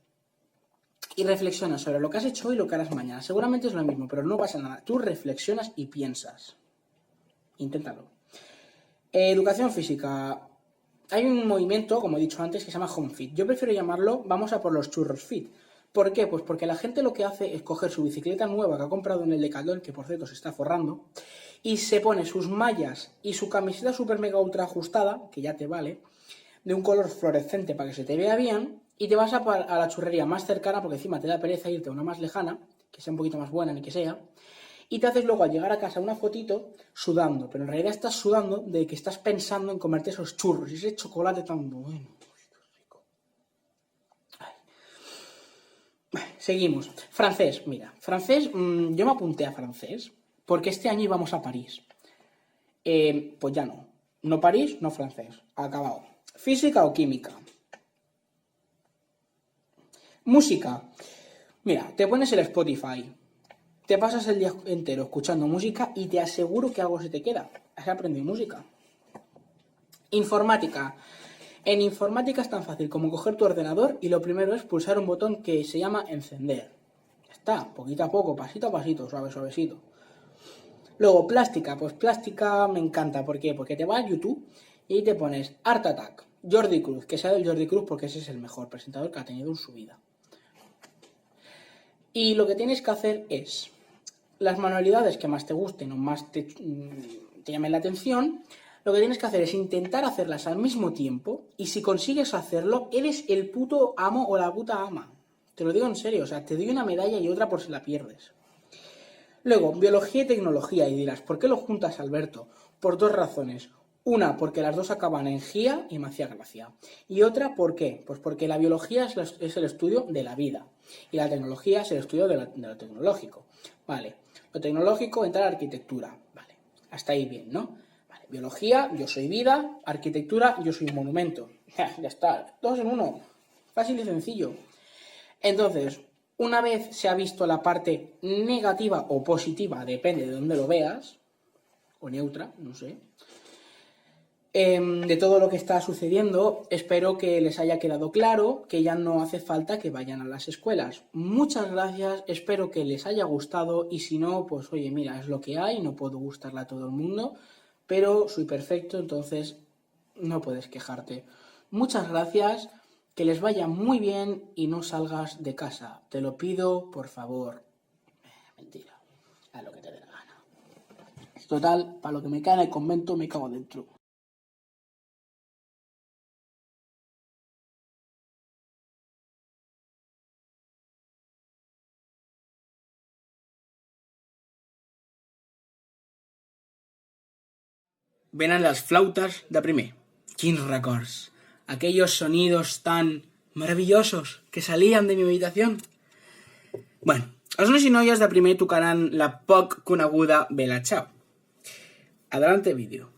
Y reflexionas sobre lo que has hecho hoy y lo que harás mañana. Seguramente es lo mismo, pero no pasa nada. Tú reflexionas y piensas. Inténtalo. Educación física. Hay un movimiento, como he dicho antes, que se llama Home Fit. Yo prefiero llamarlo vamos a por los churros fit. ¿Por qué? Pues porque la gente lo que hace es coger su bicicleta nueva que ha comprado en el Decathlon, que por cierto se está forrando, y se pone sus mallas y su camiseta super mega ultra ajustada, que ya te vale, de un color fluorescente para que se te vea bien, y te vas a la churrería más cercana, porque encima te da pereza irte a una más lejana, que sea un poquito más buena ni que sea, y te haces luego al llegar a casa una fotito sudando, pero en realidad estás sudando de que estás pensando en comerte esos churros y ese chocolate tan bueno. Seguimos. Francés, mira, francés, yo me apunté a francés porque este año íbamos a París. Pues ya no. No París, no francés. Acabado. Física o química. Música. Mira, te pones el Spotify, te pasas el día entero escuchando música y te aseguro que algo se te queda. Has aprendido música. Informática. En informática es tan fácil como coger tu ordenador y lo primero es pulsar un botón que se llama encender. Ya está, poquito a poco, pasito a pasito, suavecito. Luego, plástica. Pues plástica me encanta. ¿Por qué? Porque te vas a YouTube y ahí te pones Art Attack, Jordi Cruz, que sea del Jordi Cruz porque ese es el mejor presentador que ha tenido en su vida. Y lo que tienes que hacer es las manualidades que más te gusten o más te llamen la atención. Lo que tienes que hacer es intentar hacerlas al mismo tiempo y si consigues hacerlo, eres el puto amo o la puta ama. Te lo digo en serio, o sea, te doy una medalla y otra por si la pierdes. Luego, biología y tecnología. Y dirás, ¿por qué lo juntas, Alberto? Por 2 razones. Una, porque las 2 acaban en gía y me hacía gracia. Y otra, ¿por qué? Pues porque la biología es el estudio de la vida y la tecnología es el estudio de lo tecnológico. Vale, lo tecnológico entra a la arquitectura. Vale, hasta ahí bien, ¿no? Vale, biología, yo soy vida, arquitectura, yo soy un monumento. Ya está, 2 en 1. Fácil y sencillo. Entonces, una vez se ha visto la parte negativa o positiva, depende de dónde lo veas, o neutra, no sé, de todo lo que está sucediendo, espero que les haya quedado claro que ya no hace falta que vayan a las escuelas. Muchas gracias, espero que les haya gustado y si no, pues oye, mira, es lo que hay, no puedo gustarle a todo el mundo, pero soy perfecto, entonces no puedes quejarte. Muchas gracias, que les vaya muy bien y no salgas de casa. Te lo pido, por favor. Mentira, haz lo que te dé la gana. Total, para lo que me queda en el convento me cago dentro. Venen las flautas de primer. Quins records. Aquellos sonidos tan maravillosos que salían de mi habitación. Bueno, els nois i noies de primer tocaran la poc coneguda Bella Ciao. Adelante vídeo.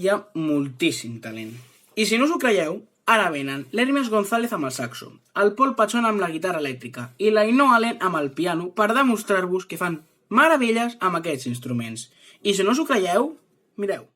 hi ha moltíssim talent. I si no us ho creieu, ara venen l'Hermes González amb el saxo, el Pol Pachón amb la guitarra elèctrica i l'Ainhoa Allen amb el piano per demostrar-vos que fan meravelles amb aquests instruments. I si no us ho creieu, mireu.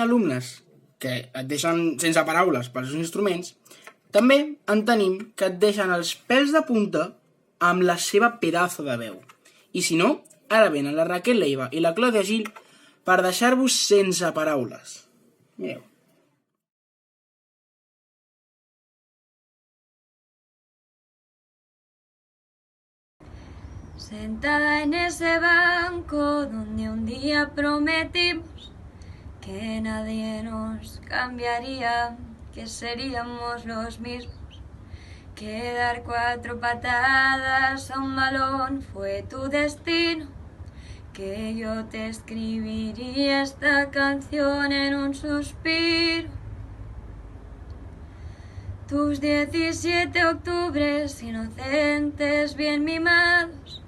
alumnes que et deixen sense paraules pels instruments, també en tenim que et deixen els pèls de punta amb la seva pedazo de veu. I si no, ara venen la Raquel Leiva i la Clàudia Gil per deixar-vos sense paraules. Mireu. Sentada en ese banco donde un día prometimos que nadie nos cambiaría, que seríamos los mismos, que dar 4 patadas a un balón fue tu destino, que yo te escribiría esta canción en un suspiro. Tus 17 octubres inocentes bien mimados,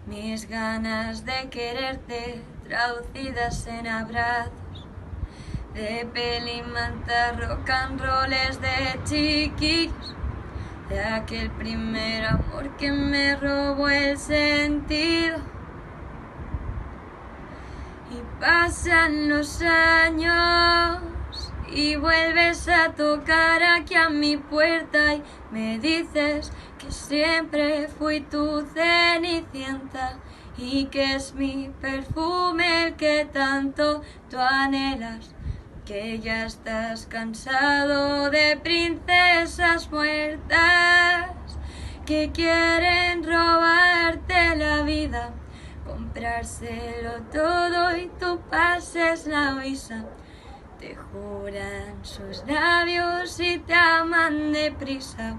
mis ganas de quererte traducidas en abrazos, de peli, manta, rock and rolls de chiquillos, de aquel primer amor que me robó el sentido. Y pasan los años y vuelves a tocar aquí a mi puerta y me dices que siempre fui tu cenicienta y que es mi perfume el que tanto tú anhelas, que ya estás cansado de princesas muertas que quieren robarte la vida, comprárselo todo y tú pases la visa. Te juran sus labios y te aman deprisa,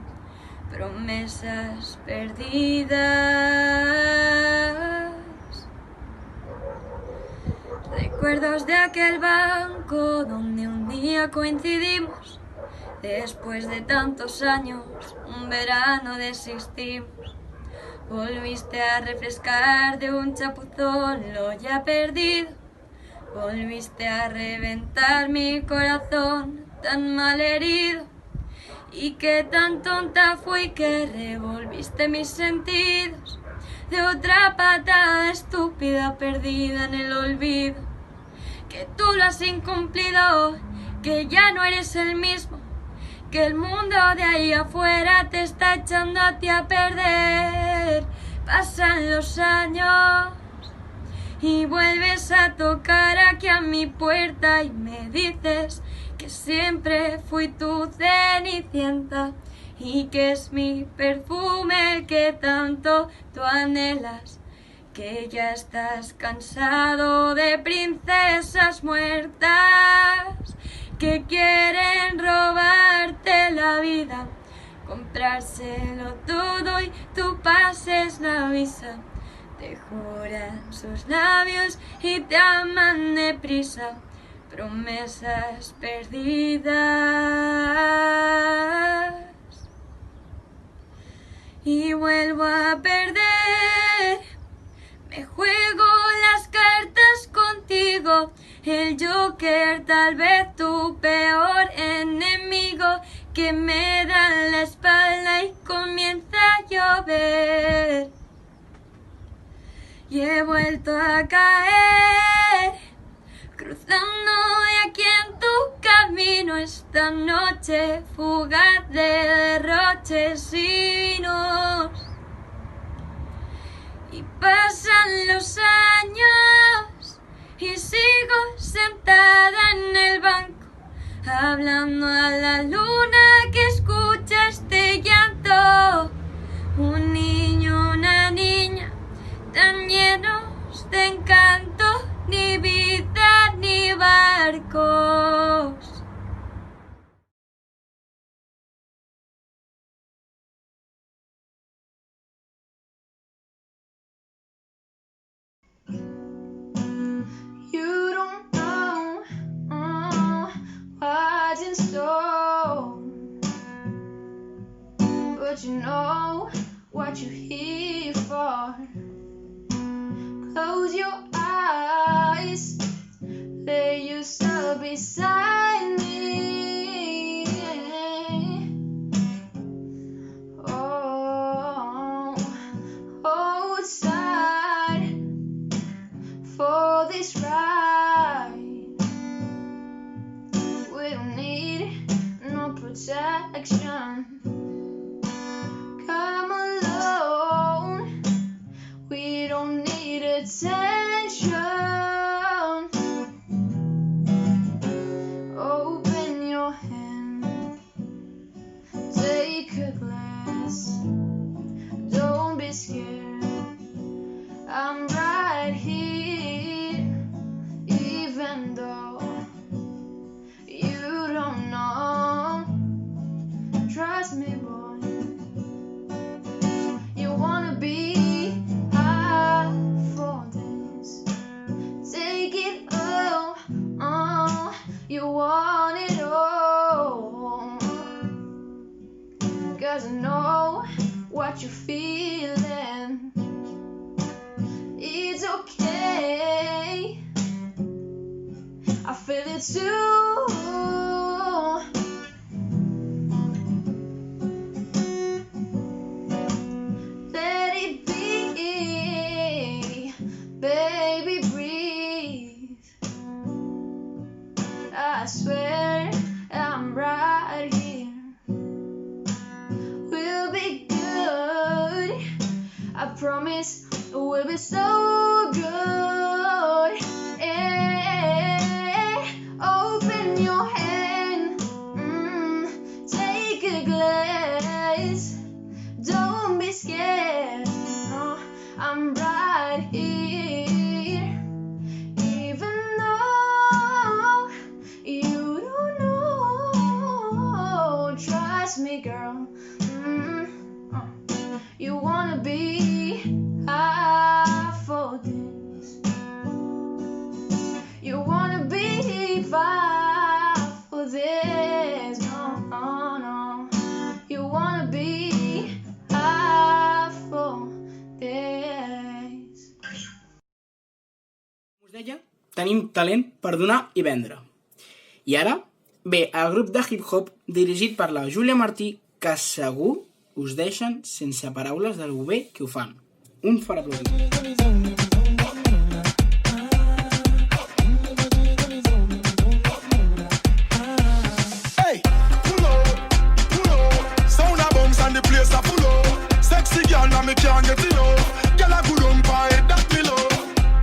promesas perdidas. Recuerdos de aquel banco donde un día coincidimos, después de tantos años, un verano desistimos. Volviste a refrescar de un chapuzón lo ya perdido, volviste a reventar mi corazón tan mal herido, y que tan tonta fui que revolviste mis sentidos de otra patada estúpida perdida en el olvido, que tú lo has incumplido, que ya no eres el mismo, que el mundo de ahí afuera te está echando a ti a perder. Pasan los años y vuelves a tocar aquí a mi puerta y me dices que siempre fui tu cenicienta y que es mi perfume el que tanto tú anhelas, que ya estás cansado de princesas muertas que quieren robarte la vida, comprárselo todo y tú pases la visa. Te juran sus labios y te aman deprisa, promesas perdidas. Y vuelvo a perder, me juego las cartas contigo, el Joker tal vez tu peor enemigo, que me da la espalda y comienza a llover. Y he vuelto a caer, cruzando aquí en tu camino esta noche fugaz de derroches y vinos. Y pasan los años y sigo sentada en el banco, hablando a la luna que escucha este llanto. Un niño, una niña, tan llenos de encanto, ni vida ni barcos. You don't know what's in store, but you know what you're here for. Close your eyes, lay yourself beside me. Oh, hold tight for this ride. affection. Come alone, we don't need attention. Open your hand, take a glass. Don't be scared, I'm right here, even though you don't know. Trust me, boy, you wanna be high for this. Take it all, you want it all. 'Cause I know what you're feeling. It's okay, I feel it too. Let it be, baby, breathe. I swear I'm right here. We'll be good, I promise we'll be so good. Open your hand, take a glass. Don't be scared, no, I'm right here. Even though you don't know, trust me, girl. You wanna be high for this. You wanna be high for this. No, no, no. You wanna be high for this. Us deia, tenim talent per donar i vendre. I ara ve el grup de hip-hop dirigit per la Júlia Martí, que segur us deixen sense paraules del bé que ho fan. Un fort aplaudiment. Hey, pull up, sound a bounce and the place a full up. Sexy girl now me can't get enough. Girl a good on pie, that me love.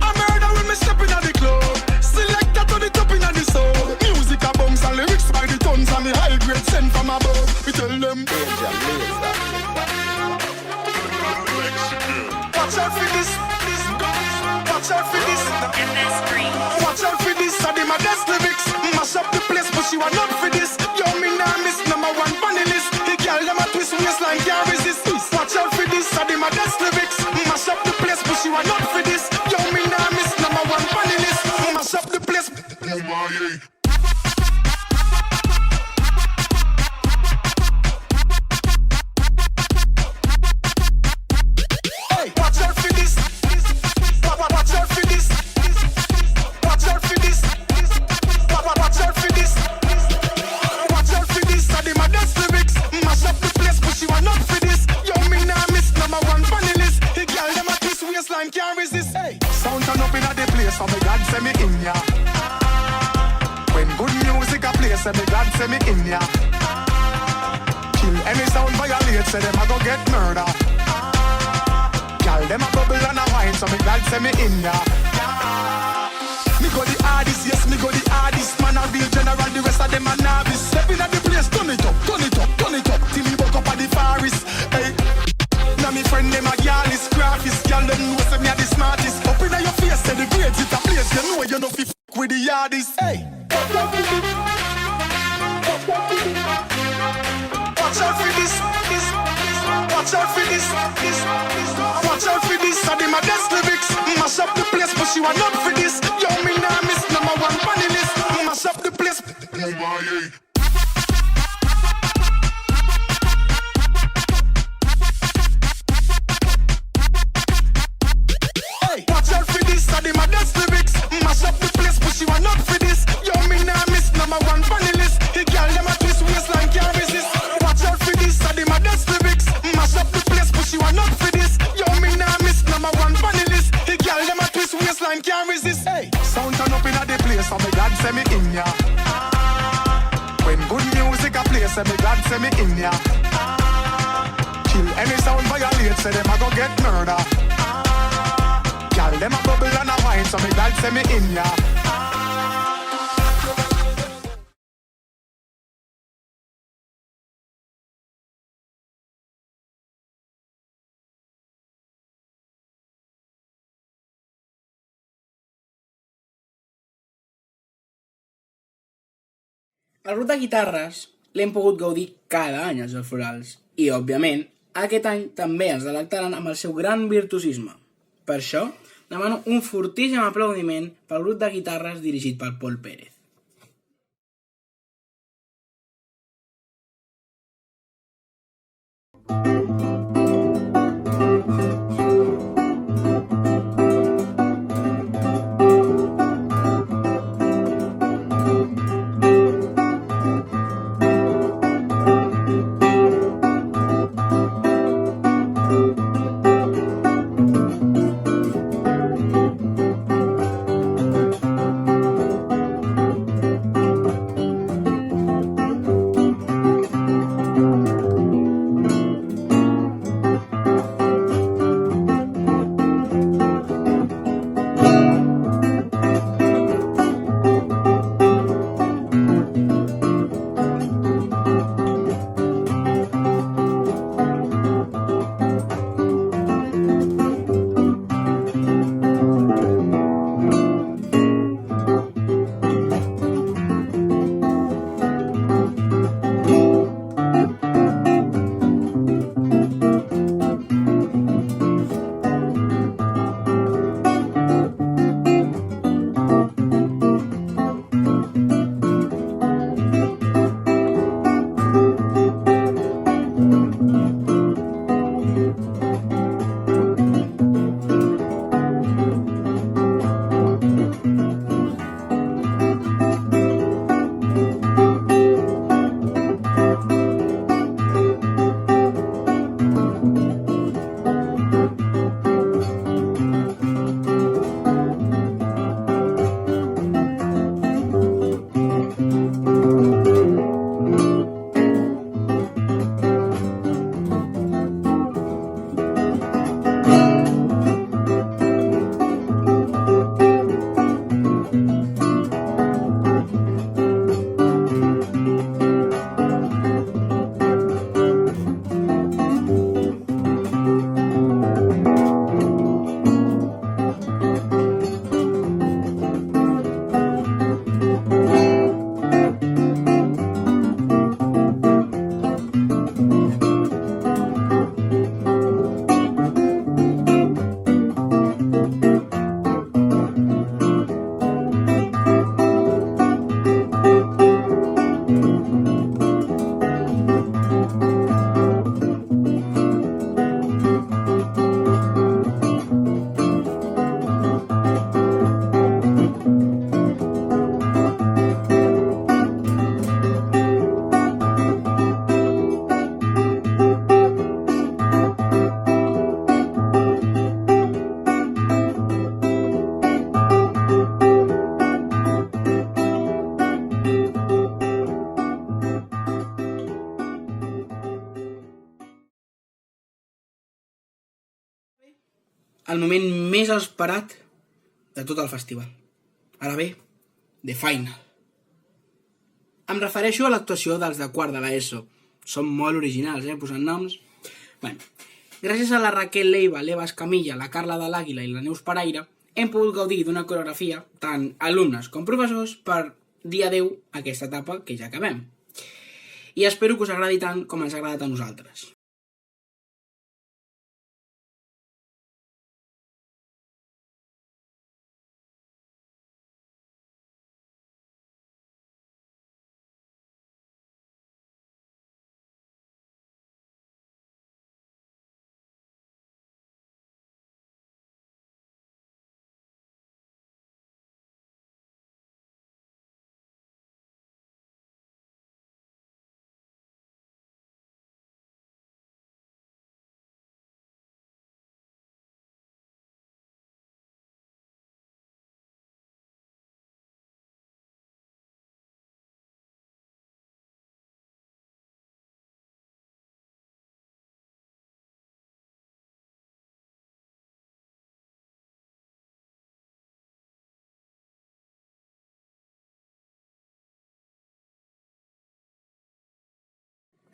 I murder when me step inna the club. Selector to the top inna the soul. Music a bounce and lyrics by the tons and the high grade sent from above. We tell them danger, laser. Watch out for this, watch out for this. Watch out for this, I did my best lyrics. Mash up the place, but she want not for this. Yo, me nah miss #1 funny list. The girl them a twist waistline can't resist. Watch out for this, I did my best lyrics. Mash up the place, but she want not for this. Yo, me nah miss #1 funny list. Mash up the place. Can't resist. Hey. Sound turn up in the place, so me God send me in ya. When good music a play, say me God send me in ya. Kill any sound violate, say them a go get murder. Girl them a bubble and a wine, so me God send me in ya. Me go the hardest, yes me go the hardest. Man a real general, the rest of them a novice. Step in at the place, turn it up, turn it up, turn it up. Till me buck up at the forest. Hey. Now me friend them a girl is graphist. Girl them know say me a the smartest. Up inna your face say the grades it a place. You know you know fi f*** with the yardies. Hey. Watch out for this, watch out for this, watch out for this. I did my best lyrics. Mash up the place, but she want not for this. Yo, me nah miss #1 funny list. Mash up the place. Watch out for this, I did my best lyrics. Mash up the place, but she want not for this. Yo, me nah miss #1 funny list. The girl them a twist waistline can't resist. Watch out for this, I did my best lyrics. Mash up the place, but she want not for this. Yo, me nah miss #1 funny list. The girl them a twist waistline can't resist. Hey, sound turn up inna the place, so me God send me in ya. When good music a play, say me glad say me in ya. Kill any sound violate, say them a go get murder. Girl, them a bubble and a wine, so me glad say me in ya. El grup de guitarres l'hem pogut gaudir cada any als Jocs Florals i, òbviament, aquest any també ens delectaran amb el seu gran virtuosisme. Per això, demano un fortíssim aplaudiment pel grup de guitarres dirigit per Pol Pérez. el moment més esperat de tot el festival. Ara bé, The Final. Em refereixo a l'actuació dels de quart de l'ESO. Són molt originals, posant noms. Gràcies a la Raquel Leiva, l'Eva Escamilla, la Carla de l'Àguila i la Neus Paraire, hem pogut gaudir d'una coreografia, tant alumnes com professors, per dir adeu a aquesta etapa que ja acabem. I espero que us agradi tant com ens ha agradat a nosaltres.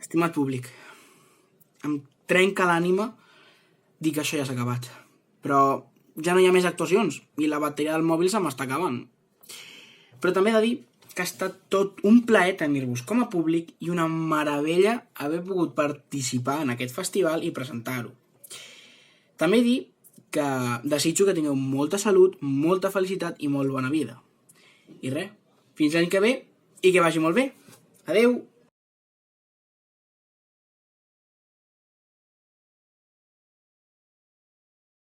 Estimat públic, em trenca l'ànima dir que això ja s'ha acabat, però ja no hi ha més actuacions i la bateria del mòbil se m'està acabant. Però també he de dir que ha estat tot un plaer tenir-vos com a públic i una meravella haver pogut participar en aquest festival i presentar-ho. També dir que desitjo que tingueu molta salut, molta felicitat i molt bona vida. I res, fins l'any que ve i que vagi molt bé. Adeu!